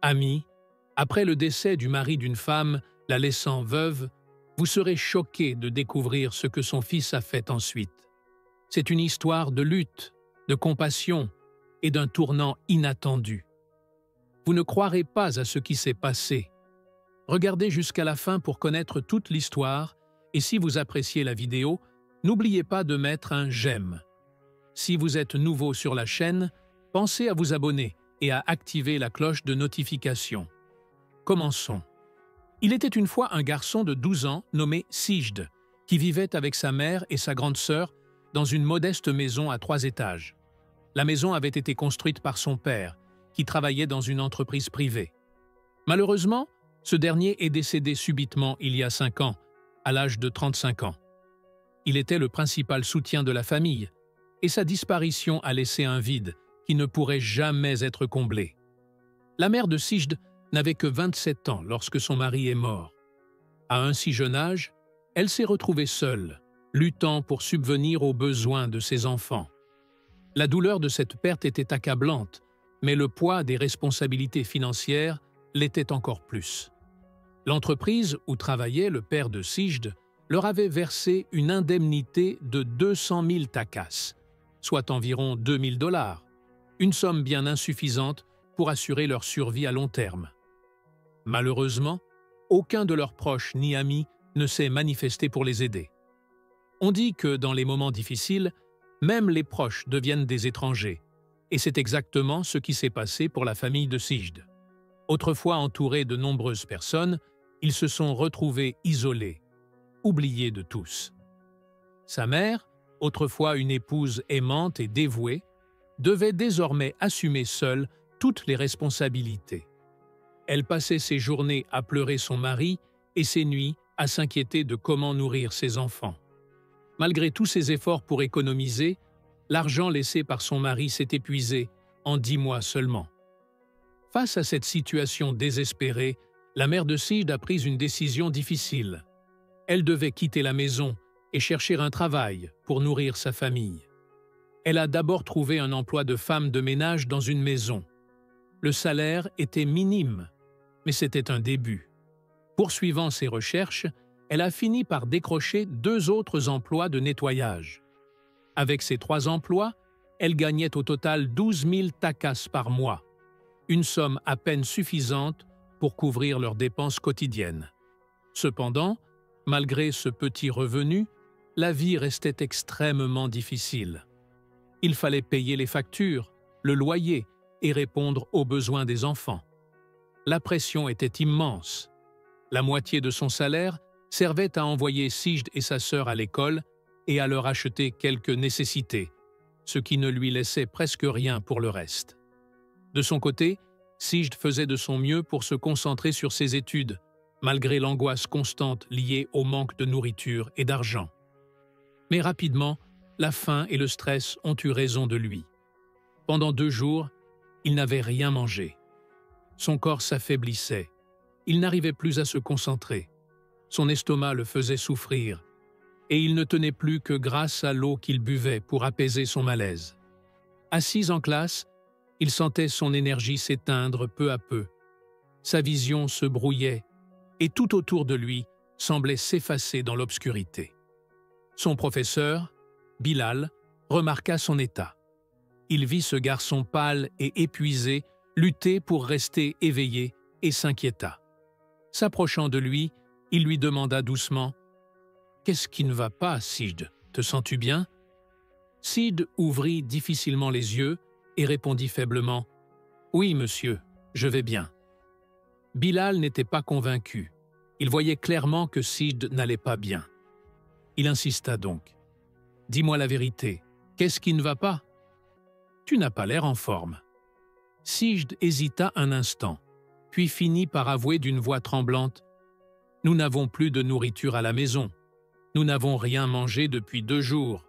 Amis, après le décès du mari d'une femme, la laissant veuve, vous serez choqués de découvrir ce que son fils a fait ensuite. C'est une histoire de lutte, de compassion et d'un tournant inattendu. Vous ne croirez pas à ce qui s'est passé. Regardez jusqu'à la fin pour connaître toute l'histoire et si vous appréciez la vidéo, n'oubliez pas de mettre un j'aime. Si vous êtes nouveau sur la chaîne, pensez à vous abonner et à activer la cloche de notification. Commençons. Il était une fois un garçon de 12 ans nommé Sijd, qui vivait avec sa mère et sa grande sœur dans une modeste maison à 3 étages. La maison avait été construite par son père, qui travaillait dans une entreprise privée. Malheureusement, ce dernier est décédé subitement il y a 5 ans, à l'âge de 35 ans. Il était le principal soutien de la famille, et sa disparition a laissé un vide qui ne pourrait jamais être comblé. La mère de Sijd n'avait que 27 ans lorsque son mari est mort. À un si jeune âge, elle s'est retrouvée seule, luttant pour subvenir aux besoins de ses enfants. La douleur de cette perte était accablante, mais le poids des responsabilités financières l'était encore plus. L'entreprise où travaillait le père de Sijd leur avait versé une indemnité de 200 000 takas, soit environ 2 000 $, une somme bien insuffisante pour assurer leur survie à long terme. Malheureusement, aucun de leurs proches ni amis ne s'est manifesté pour les aider. On dit que dans les moments difficiles, même les proches deviennent des étrangers, et c'est exactement ce qui s'est passé pour la famille de Sijd. Autrefois entourés de nombreuses personnes, ils se sont retrouvés isolés, oubliés de tous. Sa mère, autrefois une épouse aimante et dévouée, devait désormais assumer seule toutes les responsabilités. Elle passait ses journées à pleurer son mari et ses nuits à s'inquiéter de comment nourrir ses enfants. Malgré tous ses efforts pour économiser, l'argent laissé par son mari s'est épuisé en 10 mois seulement. Face à cette situation désespérée, la mère de Sijd a pris une décision difficile. Elle devait quitter la maison et chercher un travail pour nourrir sa famille. Elle a d'abord trouvé un emploi de femme de ménage dans une maison. Le salaire était minime, mais c'était un début. Poursuivant ses recherches, elle a fini par décrocher 2 autres emplois de nettoyage. Avec ces 3 emplois, elle gagnait au total 12 000 takas par mois, une somme à peine suffisante pour couvrir leurs dépenses quotidiennes. Cependant, malgré ce petit revenu, la vie restait extrêmement difficile. Il fallait payer les factures, le loyer et répondre aux besoins des enfants. La pression était immense. La moitié de son salaire servait à envoyer Sijd et sa sœur à l'école et à leur acheter quelques nécessités, ce qui ne lui laissait presque rien pour le reste. De son côté, Sijd faisait de son mieux pour se concentrer sur ses études, malgré l'angoisse constante liée au manque de nourriture et d'argent. Mais rapidement, la faim et le stress ont eu raison de lui. Pendant 2 jours, il n'avait rien mangé. Son corps s'affaiblissait. Il n'arrivait plus à se concentrer. Son estomac le faisait souffrir, et il ne tenait plus que grâce à l'eau qu'il buvait pour apaiser son malaise. Assis en classe, il sentait son énergie s'éteindre peu à peu. Sa vision se brouillait, et tout autour de lui semblait s'effacer dans l'obscurité. Son professeur, Bilal, remarqua son état. Il vit ce garçon pâle et épuisé lutter pour rester éveillé et s'inquiéta. S'approchant de lui, il lui demanda doucement « Qu'est-ce qui ne va pas, Sijd? Te sens-tu bien ?» Sijd ouvrit difficilement les yeux et répondit faiblement « Oui, monsieur, je vais bien. » Bilal n'était pas convaincu. Il voyait clairement que Sijd n'allait pas bien. Il insista donc. « Dis-moi la vérité, qu'est-ce qui ne va pas? Tu n'as pas l'air en forme. » Sijd hésita un instant, puis finit par avouer d'une voix tremblante « Nous n'avons plus de nourriture à la maison. Nous n'avons rien mangé depuis 2 jours.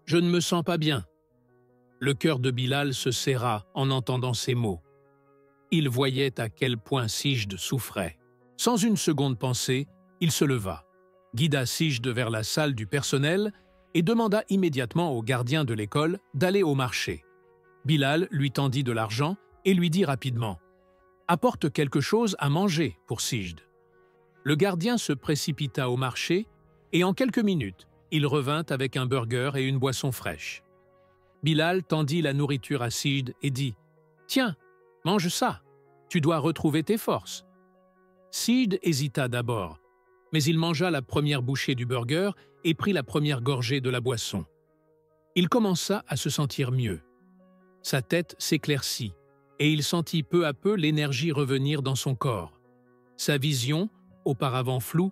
Je ne me sens pas bien. » Le cœur de Bilal se serra en entendant ces mots. Il voyait à quel point Sijd souffrait. Sans une seconde pensée, il se leva, guida Sijd vers la salle du personnel et demanda immédiatement au gardien de l'école d'aller au marché. Bilal lui tendit de l'argent et lui dit rapidement Apporte quelque chose à manger pour Sijd. Le gardien se précipita au marché et en quelques minutes, il revint avec un burger et une boisson fraîche. Bilal tendit la nourriture à Sijd et dit « Tiens, mange ça, tu dois retrouver tes forces. » Sijd hésita d'abord, mais il mangea la première bouchée du burger et prit la première gorgée de la boisson. Il commença à se sentir mieux. Sa tête s'éclaircit et il sentit peu à peu l'énergie revenir dans son corps. Sa vision, auparavant floue,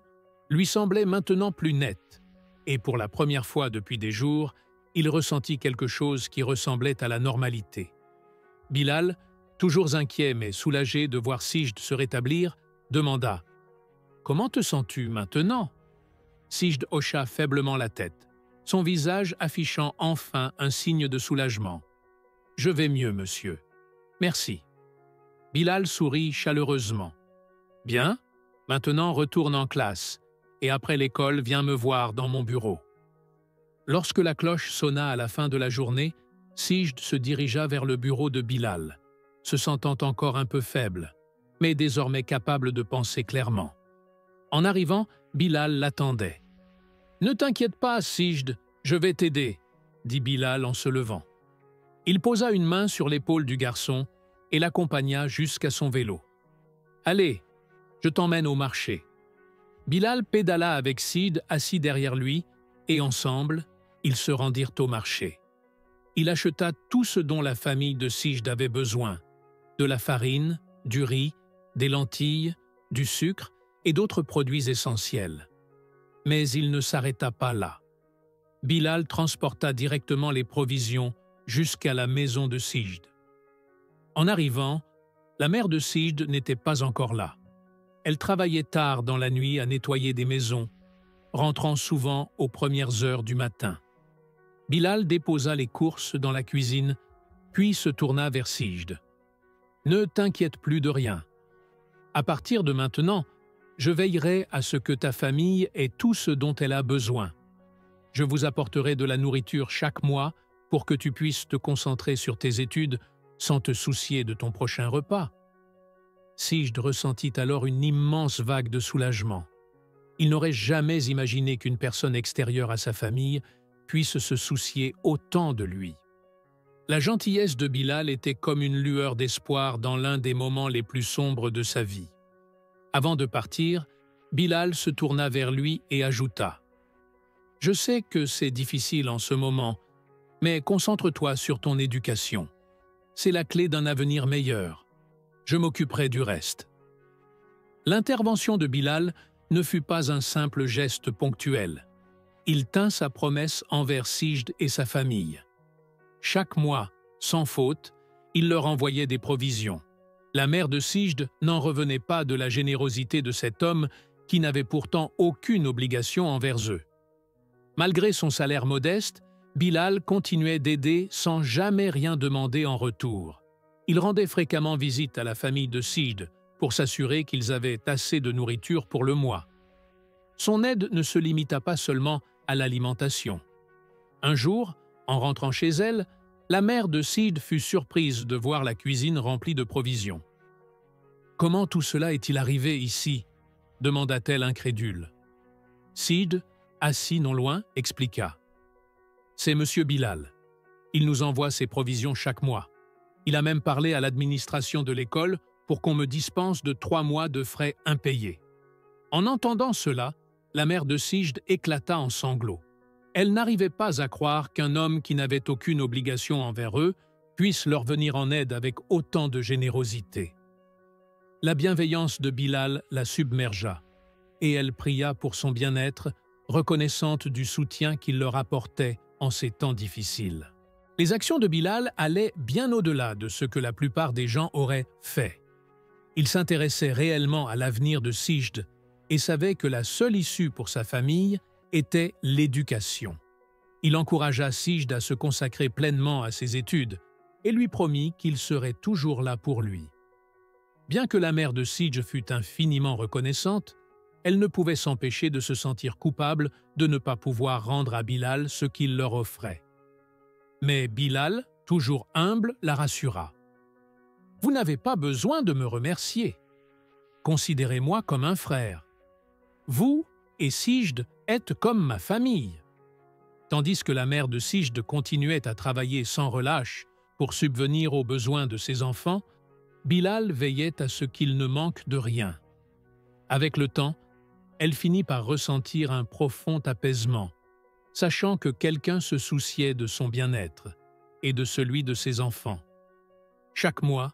lui semblait maintenant plus nette, et pour la première fois depuis des jours, il ressentit quelque chose qui ressemblait à la normalité. Bilal, toujours inquiet mais soulagé de voir Sijd se rétablir, demanda « Comment te sens-tu maintenant ?» Sijd hocha faiblement la tête, son visage affichant enfin un signe de soulagement. « Je vais mieux, monsieur. Merci. » Bilal sourit chaleureusement. « Bien, maintenant retourne en classe, et après l'école, viens me voir dans mon bureau. » Lorsque la cloche sonna à la fin de la journée, Sijd se dirigea vers le bureau de Bilal, se sentant encore un peu faible, mais désormais capable de penser clairement. En arrivant, Bilal l'attendait. « Ne t'inquiète pas, Sijd, je vais t'aider, » dit Bilal en se levant. Il posa une main sur l'épaule du garçon et l'accompagna jusqu'à son vélo. « Allez, je t'emmène au marché. » Bilal pédala avec Sijd assis derrière lui et ensemble, ils se rendirent au marché. Il acheta tout ce dont la famille de Sijd avait besoin, de la farine, du riz, des lentilles, du sucre et d'autres produits essentiels. Mais il ne s'arrêta pas là. Bilal transporta directement les provisions jusqu'à la maison de Sijd. En arrivant, la mère de Sijd n'était pas encore là. Elle travaillait tard dans la nuit à nettoyer des maisons, rentrant souvent aux premières heures du matin. Bilal déposa les courses dans la cuisine, puis se tourna vers Sijd. « Ne t'inquiète plus de rien. À partir de maintenant, je veillerai à ce que ta famille ait tout ce dont elle a besoin. Je vous apporterai de la nourriture chaque mois pour que tu puisses te concentrer sur tes études sans te soucier de ton prochain repas. » Sijd ressentit alors une immense vague de soulagement. Il n'aurait jamais imaginé qu'une personne extérieure à sa famille puisse se soucier autant de lui. La gentillesse de Bilal était comme une lueur d'espoir dans l'un des moments les plus sombres de sa vie. Avant de partir, Bilal se tourna vers lui et ajouta « Je sais que c'est difficile en ce moment, mais concentre-toi sur ton éducation. C'est la clé d'un avenir meilleur. Je m'occuperai du reste. » L'intervention de Bilal ne fut pas un simple geste ponctuel. Il tint sa promesse envers Sijd et sa famille. Chaque mois, sans faute, il leur envoyait des provisions. La mère de Sijd n'en revenait pas de la générosité de cet homme qui n'avait pourtant aucune obligation envers eux. Malgré son salaire modeste, Bilal continuait d'aider sans jamais rien demander en retour. Il rendait fréquemment visite à la famille de Sijd pour s'assurer qu'ils avaient assez de nourriture pour le mois. Son aide ne se limita pas seulement à l'alimentation. Un jour, en rentrant chez elle, la mère de Sijd fut surprise de voir la cuisine remplie de provisions. « Comment tout cela est-il arrivé ici ?» demanda-t-elle incrédule. Sijd, assis non loin, expliqua. « C'est monsieur Bilal. Il nous envoie ses provisions chaque mois. Il a même parlé à l'administration de l'école pour qu'on me dispense de 3 mois de frais impayés. » En entendant cela, la mère de Sijd éclata en sanglots. Elle n'arrivait pas à croire qu'un homme qui n'avait aucune obligation envers eux puisse leur venir en aide avec autant de générosité. La bienveillance de Bilal la submergea, et elle pria pour son bien-être, reconnaissante du soutien qu'il leur apportait en ces temps difficiles. Les actions de Bilal allaient bien au-delà de ce que la plupart des gens auraient fait. Il s'intéressait réellement à l'avenir de Sijd et savait que la seule issue pour sa famille était l'éducation. Il encouragea Sijd à se consacrer pleinement à ses études et lui promit qu'il serait toujours là pour lui. Bien que la mère de Sijd fût infiniment reconnaissante, elle ne pouvait s'empêcher de se sentir coupable de ne pas pouvoir rendre à Bilal ce qu'il leur offrait. Mais Bilal, toujours humble, la rassura. Vous n'avez pas besoin de me remercier. Considérez-moi comme un frère. Vous et Sijd êtes comme ma famille. » Tandis que la mère de Sijd continuait à travailler sans relâche pour subvenir aux besoins de ses enfants, Bilal veillait à ce qu'il ne manque de rien. Avec le temps, elle finit par ressentir un profond apaisement, sachant que quelqu'un se souciait de son bien-être et de celui de ses enfants. Chaque mois,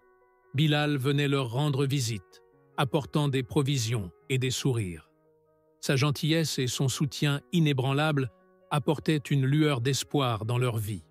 Bilal venait leur rendre visite, apportant des provisions et des sourires. Sa gentillesse et son soutien inébranlable apportaient une lueur d'espoir dans leur vie.